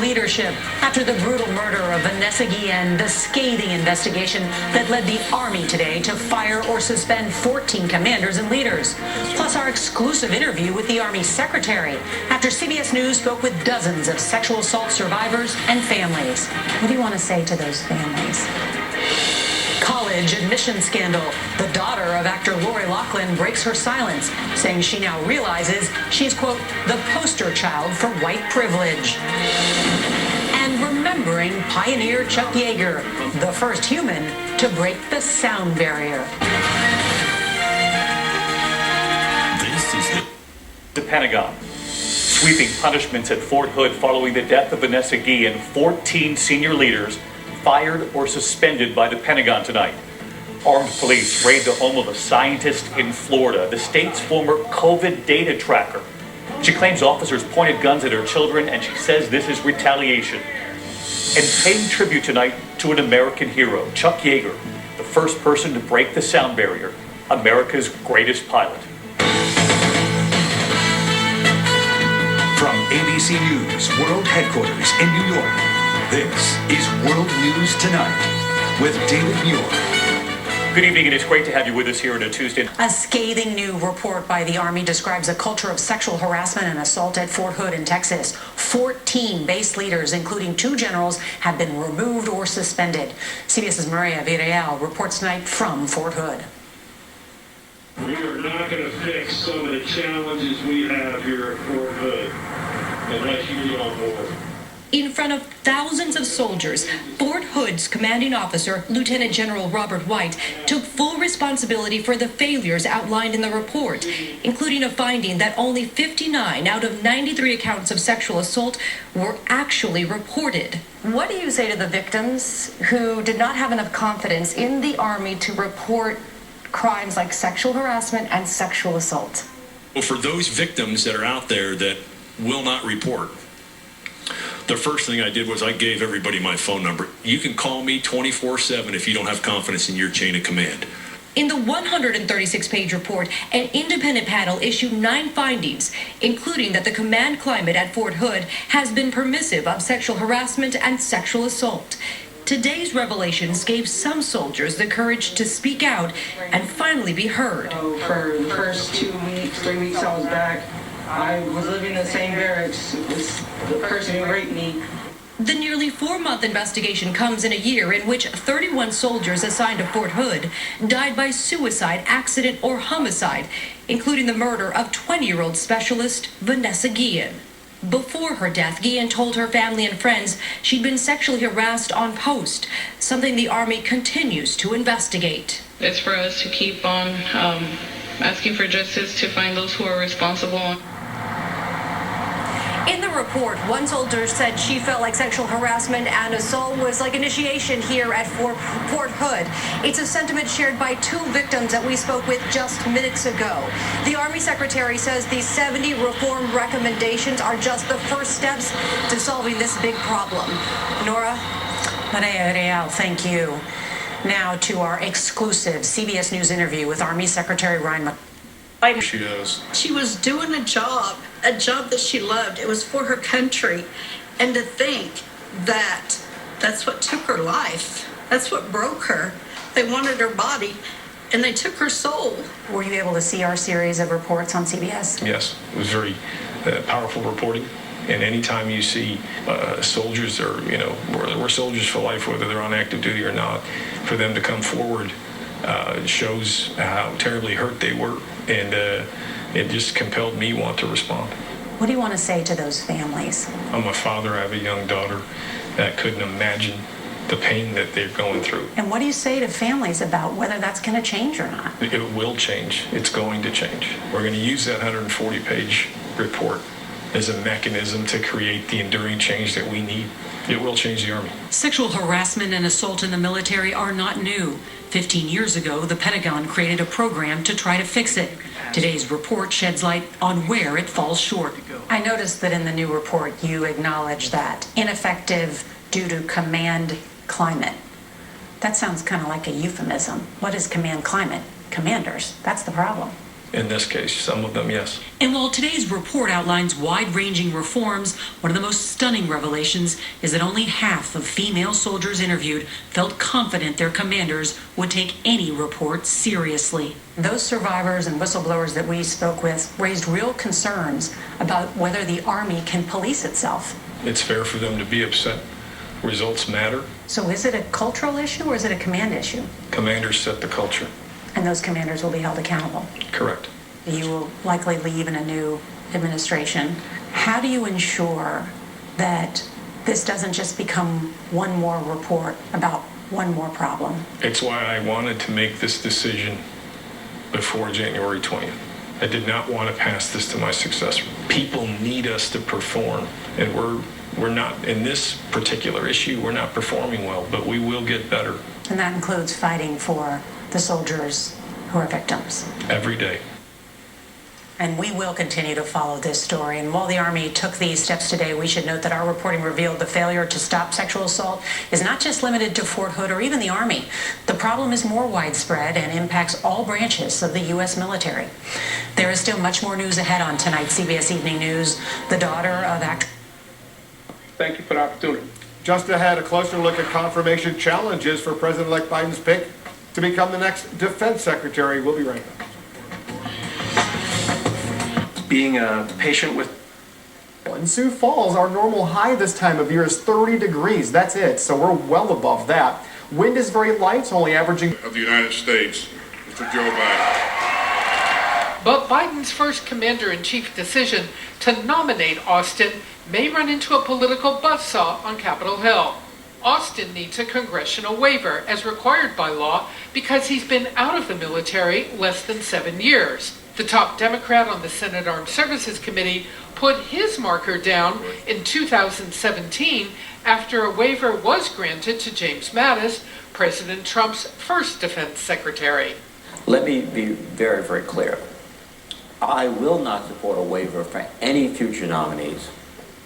leadership after the brutal murder of Vanessa Guillen, the scathing investigation that led the Army today to fire or suspend 14 commanders and leaders. Plus our exclusive interview with the Army Secretary after CBS News spoke with dozens of sexual assault survivors and families. What do you want to say to those families? College admission scandal. The daughter of actor Lori Loughlin breaks her silence, saying she now realizes she's, quote, the poster child for white privilege. And remembering pioneer Chuck Yeager, the first human to break the sound barrier. This is the Pentagon. Sweeping punishments at Fort Hood following the death of Vanessa Guillen. 14 senior leaders fired or suspended by the Pentagon tonight. Armed police raid the home of a scientist in Florida, the state's former COVID data tracker. She claims officers pointed guns at her children, and she says this is retaliation. And paying tribute tonight to an American hero, Chuck Yeager, the first person to break the sound barrier, America's greatest pilot. From ABC News World Headquarters in New York, this is World News Tonight with David Muir. Good evening, and it's great to have you with us here on a Tuesday. A scathing new report by the Army describes a culture of sexual harassment and assault at Fort Hood in Texas. 14 base leaders, including 2 generals, have been removed or suspended. CBS's Vanessa Guillen reports tonight from Fort Hood. We are not going to fix some of the challenges we have here at Fort Hood unless you get on board. In front of thousands of soldiers, Fort Hood's commanding officer, Lieutenant General Robert White, took full responsibility for the failures outlined in the report, including a finding that only 59 out of 93 accounts of sexual assault were actually reported. What do you say to the victims who did not have enough confidence in the Army to report crimes like sexual harassment and sexual assault? Well, for those victims that are out there that will not report, the first thing I did was I gave everybody my phone number. You can call me 24/7 if you don't have confidence in your chain of command. In the 136-page report, an independent panel issued 9 findings, including that the command climate at Fort Hood has been permissive of sexual harassment and sexual assault. Today's revelations gave some soldiers the courage to speak out and finally be heard. So for the first 2 weeks, 3 weeks I was back, I was living in the same barracks with the person who raped me. The nearly 4-month investigation comes in a year in which 31 soldiers assigned to Fort Hood died by suicide, accident, or homicide, including the murder of 20-year-old specialist Vanessa Guillen. Before her death, Guillen told her family and friends she'd been sexually harassed on post, something the Army continues to investigate. It's for us to keep on asking for justice, to find those who are responsible. In the report, one soldier said she felt like sexual harassment and assault was like initiation here at Fort Hood. It's a sentiment shared by 2 victims that we spoke with just minutes ago. The Army Secretary says these 70 reform recommendations are just the first steps to solving this big problem. Nora? Vanessa Guillen, thank you. Now to our exclusive CBS News interview with Army Secretary Ryan McCoy. She does. She was doing a job that she loved. It was for her country. And to think that that's what took her life. That's what broke her. They wanted her body, and they took her soul. Were you able to see our series of reports on CBS? Yes, it was very powerful reporting. And anytime you see soldiers, or we're soldiers for life, whether they're on active duty or not, for them to come forward, it shows how terribly hurt they were, and it just compelled me want to respond. What do you want to say to those families? I'm a father. I have a young daughter that couldn't imagine the pain that they're going through. And what do you say to families about whether that's going to change or not? It will change. It's going to change. We're going to use that 140-page report as a mechanism to create the enduring change that we need. It will change the Army. Sexual harassment and assault in the military are not new. 15 years ago, the Pentagon created a program to try to fix it. Today's report sheds light on where it falls short. I noticed that in the new report, you acknowledge that ineffective due to command climate. That sounds kind of like a euphemism. What is command climate? Commanders. That's the problem. in this case. Some of them, yes. And while today's report outlines wide-ranging reforms, one of the most stunning revelations is that only half of female soldiers interviewed felt confident their commanders would take any report seriously. Those survivors and whistleblowers that we spoke with raised real concerns about whether the Army can police itself. It's fair for them to be upset. Results matter. So is it a cultural issue or is it a command issue? Commanders set the culture. And those commanders will be held accountable. Correct. You will likely leave in a new administration. How do you ensure that this doesn't just become one more report about one more problem? It's why I wanted to make this decision before January 20th. I did not want to pass this to my successor. People need us to perform, and we're not, in this particular issue, we're not performing well, but we will get better. And that includes fighting for the soldiers who are victims. Every day. And we will continue to follow this story. And while the Army took these steps today, we should note that our reporting revealed the failure to stop sexual assault is not just limited to Fort Hood or even the Army. The problem is more widespread and impacts all branches of the U.S. military. There is still much more news ahead on tonight's CBS Evening News. The daughter of actor... Thank you for the opportunity. Just ahead, a closer look at confirmation challenges for President-elect Biden's pick to become the next defense secretary. We'll be right back. Being a patient with... In Sioux Falls, our normal high this time of year is 30 degrees. That's it. So we're well above that. Wind is very light, only averaging... Of the United States, Mr. Joe Biden. But Biden's first commander-in-chief decision to nominate Austin may run into a political buzzsaw on Capitol Hill. Austin needs a congressional waiver, as required by law, because he's been out of the military less than 7 years. The top Democrat on the Senate Armed Services Committee put his marker down in 2017 after a waiver was granted to James Mattis, President Trump's first defense secretary. Let me be very, very clear. I will not support a waiver for any future nominees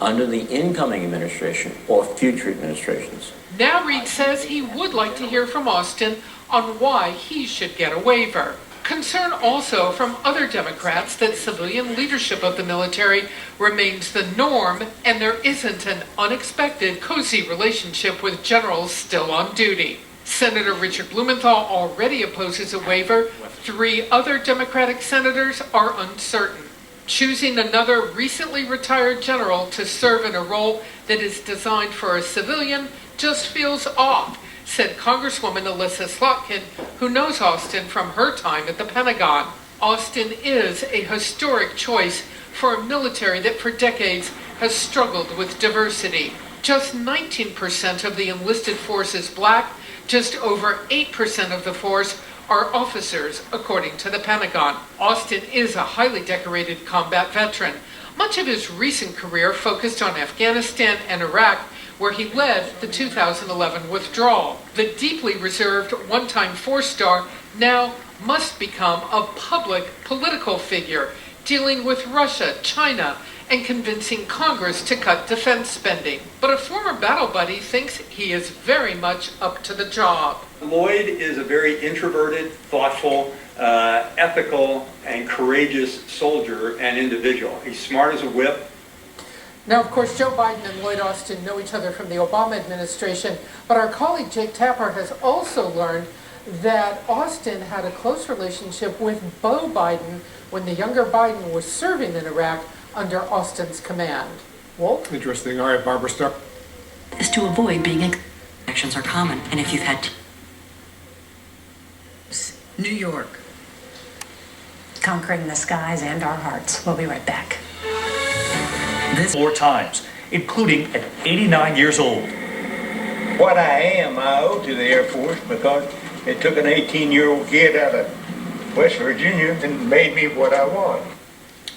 under the incoming administration or future administrations. Now Reid says he would like to hear from Austin on why he should get a waiver. Concern also from other Democrats that civilian leadership of the military remains the norm and there isn't an unexpected cozy relationship with generals still on duty. Senator Richard Blumenthal already opposes a waiver. 3 other Democratic senators are uncertain. Choosing another recently retired general to serve in a role that is designed for a civilian just feels off, said Congresswoman Alyssa Slotkin, who knows Austin from her time at the Pentagon. Austin is a historic choice for a military that for decades has struggled with diversity. Just 19% of the enlisted force is black. Just over 8% of the force are officers, according to the Pentagon. Austin is a highly decorated combat veteran. Much of his recent career focused on Afghanistan and Iraq, where he led the 2011 withdrawal. The deeply reserved one-time 4-star now must become a public political figure, dealing with Russia, China, and convincing Congress to cut defense spending. But a former battle buddy thinks he is very much up to the job. Lloyd is a very introverted, thoughtful, ethical, and courageous soldier and individual. He's smart as a whip. Now, of course, Joe Biden and Lloyd Austin know each other from the Obama administration, but our colleague Jake Tapper has also learned that Austin had a close relationship with Beau Biden when the younger Biden was serving in Iraq under Austin's command. Walt? Interesting. All right, Barbara, start. Is to avoid being actions are common, and if you've had New York. Conquering the skies and our hearts. We'll be right back. This 4 times, including at 89 years old. What I am, I owe to the Air Force because it took an 18-year-old kid out of West Virginia and made me what I want.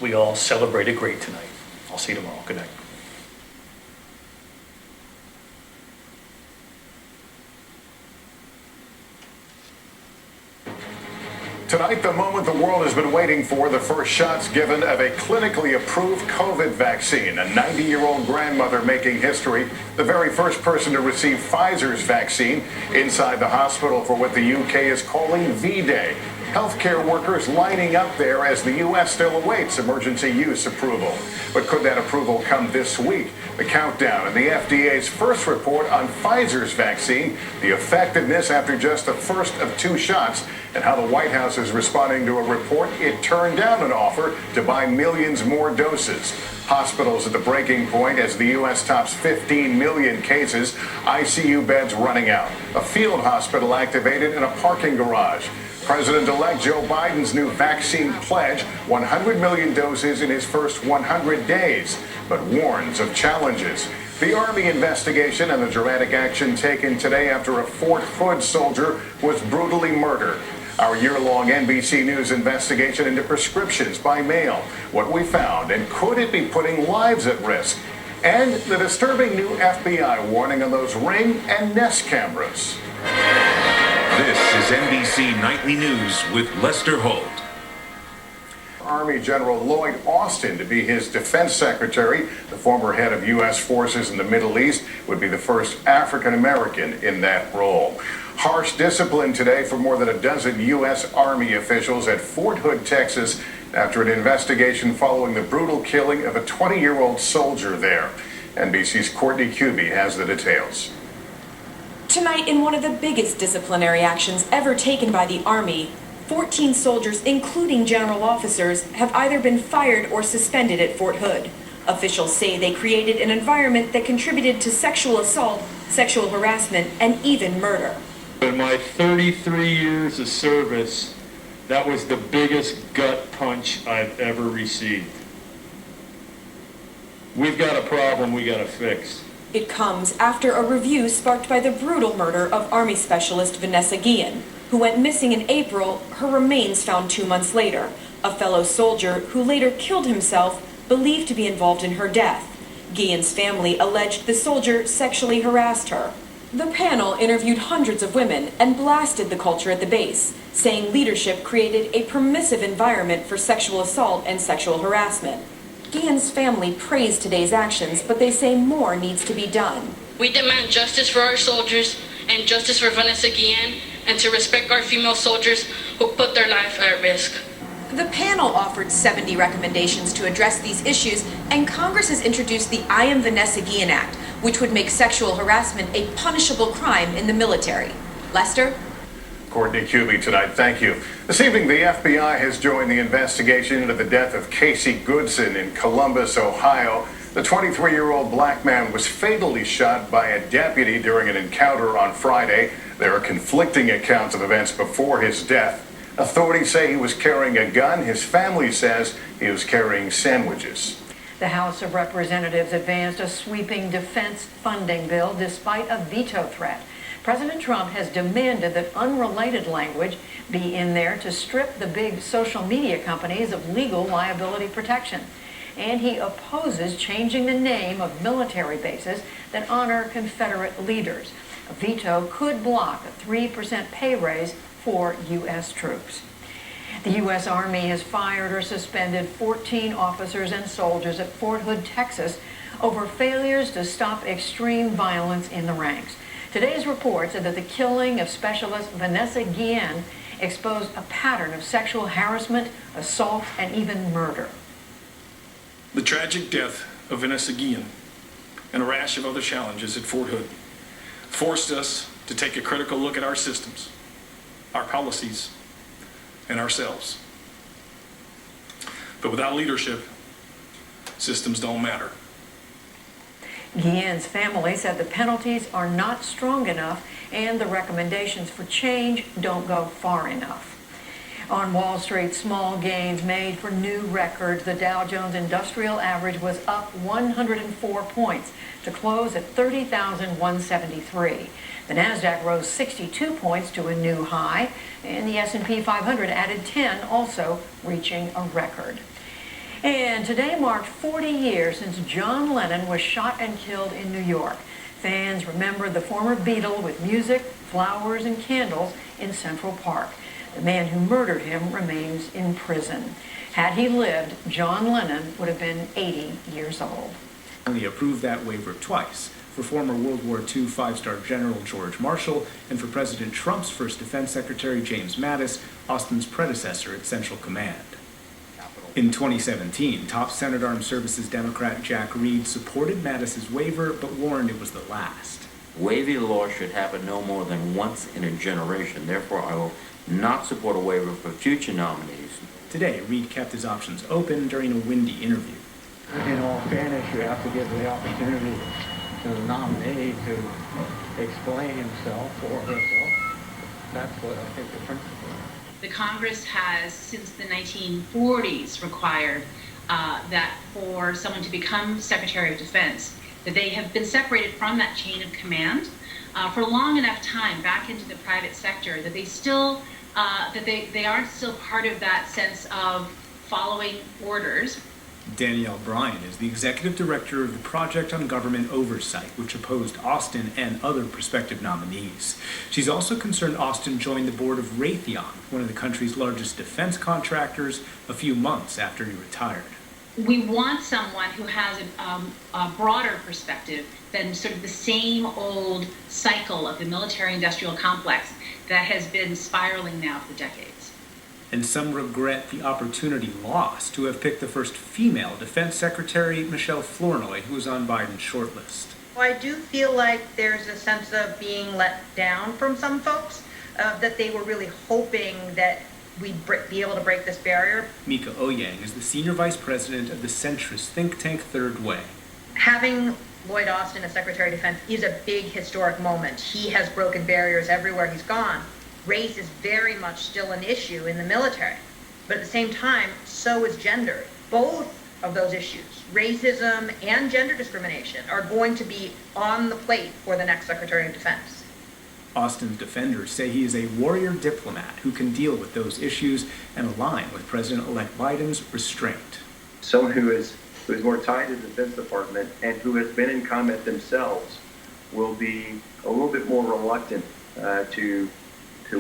We all celebrated great tonight. I'll see you tomorrow. Good night. Tonight, the moment the world has been waiting for, the first shots given of a clinically approved COVID vaccine. A 90-year-old grandmother making history, the very first person to receive Pfizer's vaccine inside the hospital for what the UK is calling V-Day. Healthcare workers lining up there as the U.S. still awaits emergency use approval. But could that approval come this week? The countdown and the FDA's first report on Pfizer's vaccine, the effectiveness after just the first of 2 shots, and how the White House is responding to a report it turned down an offer to buy millions more doses. Hospitals at the breaking point as the U.S. tops 15 million cases, ICU beds running out. A field hospital activated in a parking garage. President-elect Joe Biden's new vaccine pledge, 100 million doses in his first 100 days, but warns of challenges. The Army investigation and the dramatic action taken today after a Fort Hood soldier was brutally murdered. Our year-long NBC News investigation into prescriptions by mail, what we found, and could it be putting lives at risk? And the disturbing new FBI warning on those Ring and Nest cameras. This is NBC Nightly News with Lester Holt. Army General Lloyd Austin to be his defense secretary. The former head of U.S. forces in the Middle East would be the first African-American in that role. Harsh discipline today for more than a dozen U.S. Army officials at Fort Hood, Texas, after an investigation following the brutal killing of a 20-year-old soldier there. NBC's Courtney Kuby has the details. Tonight, in one of the biggest disciplinary actions ever taken by the Army, 14 soldiers, including general officers, have either been fired or suspended at Fort Hood. Officials say they created an environment that contributed to sexual assault, sexual harassment, and even murder. In my 33 years of service, that was the biggest gut punch I've ever received. We've got a problem we got to fix. It comes after a review sparked by the brutal murder of Army Specialist Vanessa Guillen, who went missing in April, her remains found 2 months later. A fellow soldier who later killed himself, believed to be involved in her death. Guillen's family alleged the soldier sexually harassed her. The panel interviewed hundreds of women and blasted the culture at the base, saying leadership created a permissive environment for sexual assault and sexual harassment. Guillen's family praised today's actions, but they say more needs to be done. We demand justice for our soldiers and justice for Vanessa Guillen, and to respect our female soldiers who put their life at risk. The panel offered 70 recommendations to address these issues, and Congress has introduced the I Am Vanessa Guillen Act, which would make sexual harassment a punishable crime in the military. Lester? Courtney Kuby tonight, thank you. This evening, the FBI has joined the investigation into the death of Casey Goodson in Columbus, Ohio. The 23-year-old black man was fatally shot by a deputy during an encounter on Friday. There are conflicting accounts of events before his death. Authorities say he was carrying a gun. His family says he was carrying sandwiches. The House of Representatives advanced a sweeping defense funding bill despite a veto threat. President Trump has demanded that unrelated language be in there to strip the big social media companies of legal liability protection. And he opposes changing the name of military bases that honor Confederate leaders. A veto could block a 3% pay raise for U.S. troops. The U.S. Army has fired or suspended 14 officers and soldiers at Fort Hood, Texas, over failures to stop extreme violence in the ranks. Today's report said that the killing of Specialist Vanessa Guillen exposed a pattern of sexual harassment, assault, and even murder. The tragic death of Vanessa Guillen and a rash of other challenges at Fort Hood forced us to take a critical look at our systems, our policies, and ourselves. But without leadership, systems don't matter. Guillen's family said the penalties are not strong enough and the recommendations for change don't go far enough. On Wall Street, small gains made for new records. The Dow Jones Industrial Average was up 104 points to close at 30,173. The Nasdaq rose 62 points to a new high, and the S&P 500 added 10, also reaching a record. And today marked 40 years since John Lennon was shot and killed in New York. Fans remember the former Beatle with music, flowers, and candles in Central Park. The man who murdered him remains in prison. Had he lived, John Lennon would have been 80 years old. Only approved that waiver twice, for former World War II five-star General George Marshall, and for President Trump's first Defense Secretary James Mattis, Austin's predecessor at Central Command. In 2017, top Senate Armed Services Democrat Jack Reed supported Mattis's waiver, but warned it was the last. Waiving the law should happen no more than once in a generation. Therefore, I will not support a waiver for future nominees. Today, Reed kept his options open during a windy interview. In all fairness, you have to give the opportunity to the nominee to explain himself or herself. That's what I think the principle is. The Congress has, since the 1940s, required that for someone to become Secretary of Defense, that they have been separated from that chain of command for long enough time back into the private sector that they still, they aren't still part of that sense of following orders. Danielle Bryan is the executive director of the Project on Government Oversight, which opposed Austin and other prospective nominees. She's also concerned Austin joined the board of Raytheon, one of the country's largest defense contractors, a few months after he retired. We want someone who has a broader perspective than sort of the same old cycle of the military-industrial complex that has been spiraling now for decades. And some regret the opportunity lost to have picked the first female Defense Secretary, Michelle Flournoy, who was on Biden's shortlist. I do feel like there's a sense of being let down from some folks, that they were really hoping that we'd be able to break this barrier. Mika Oyang is the senior vice president of the centrist think tank Third Way. Having Lloyd Austin as Secretary of Defense is a big historic moment. He has broken barriers everywhere he's gone. Race is very much still an issue in the military, but at the same time, so is gender. Both of those issues, racism and gender discrimination, are going to be on the plate for the next Secretary of Defense. Austin's defenders say he is a warrior diplomat who can deal with those issues and align with President-elect Biden's restraint. Someone who is more tied to the Defense Department and who has been in combat themselves will be a little bit more reluctant to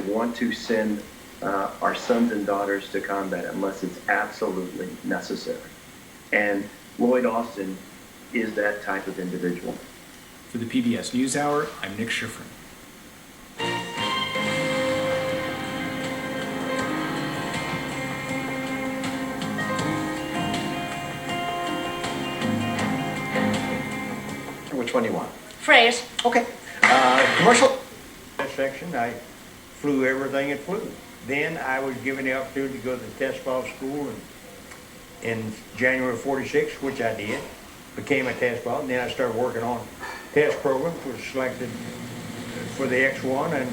want to send our sons and daughters to combat unless it's absolutely necessary. And Lloyd Austin is that type of individual. For the PBS NewsHour, I'm Nick Schifrin. Which one do you want? Phrase. Okay. Commercial. That section, I flew everything it flew. Then I was given the opportunity to go to the test pilot school in January of '46, which I did. Became a test pilot, and then I started working on test programs, was selected for the X-1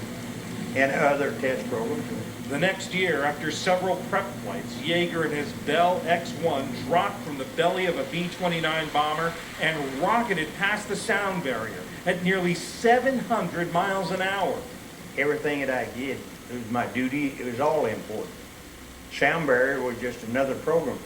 and other test programs. The next year, after several prep flights, Yeager and his Bell X-1 dropped from the belly of a B-29 bomber and rocketed past the sound barrier at nearly 700 miles an hour. Everything that I did, it was my duty, it was all important. Sound barrier was just another program.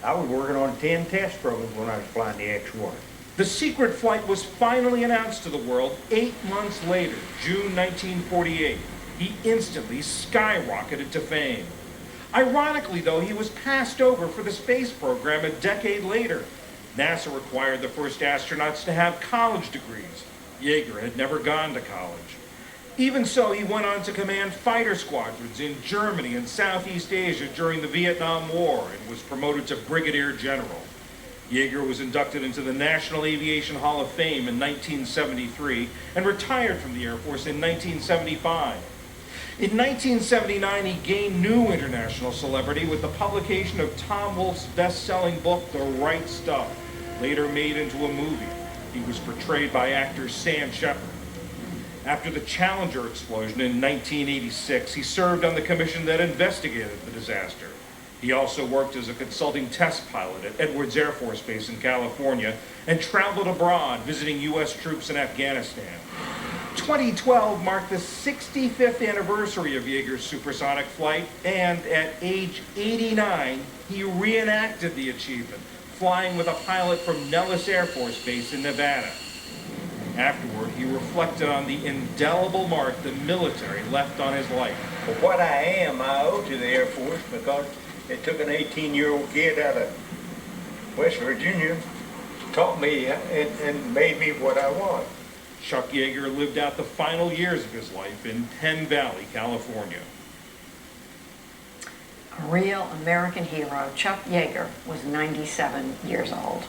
I was working on 10 test programs when I was flying the X-1. The secret flight was finally announced to the world 8 months later, June 1948. He instantly skyrocketed to fame. Ironically, though, he was passed over for the space program a decade later. NASA required the first astronauts to have college degrees. Yeager had never gone to college. Even so, he went on to command fighter squadrons in Germany and Southeast Asia during the Vietnam War and was promoted to brigadier general. Yeager was inducted into the National Aviation Hall of Fame in 1973 and retired from the Air Force in 1975. In 1979, he gained new international celebrity with the publication of Tom Wolfe's best-selling book, The Right Stuff, later made into a movie. He was portrayed by actor Sam Shepard. After the Challenger explosion in 1986, he served on the commission that investigated the disaster. He also worked as a consulting test pilot at Edwards Air Force Base in California and traveled abroad visiting U.S. troops in Afghanistan. 2012 marked the 65th anniversary of Yeager's supersonic flight, and at age 89, he reenacted the achievement, flying with a pilot from Nellis Air Force Base in Nevada. Afterward, he reflected on the indelible mark the military left on his life. For what I am, I owe to the Air Force because it took an 18-year-old kid out of West Virginia, taught me and made me what I was. Chuck Yeager lived out the final years of his life in Penn Valley, California. A real American hero, Chuck Yeager, was 97 years old.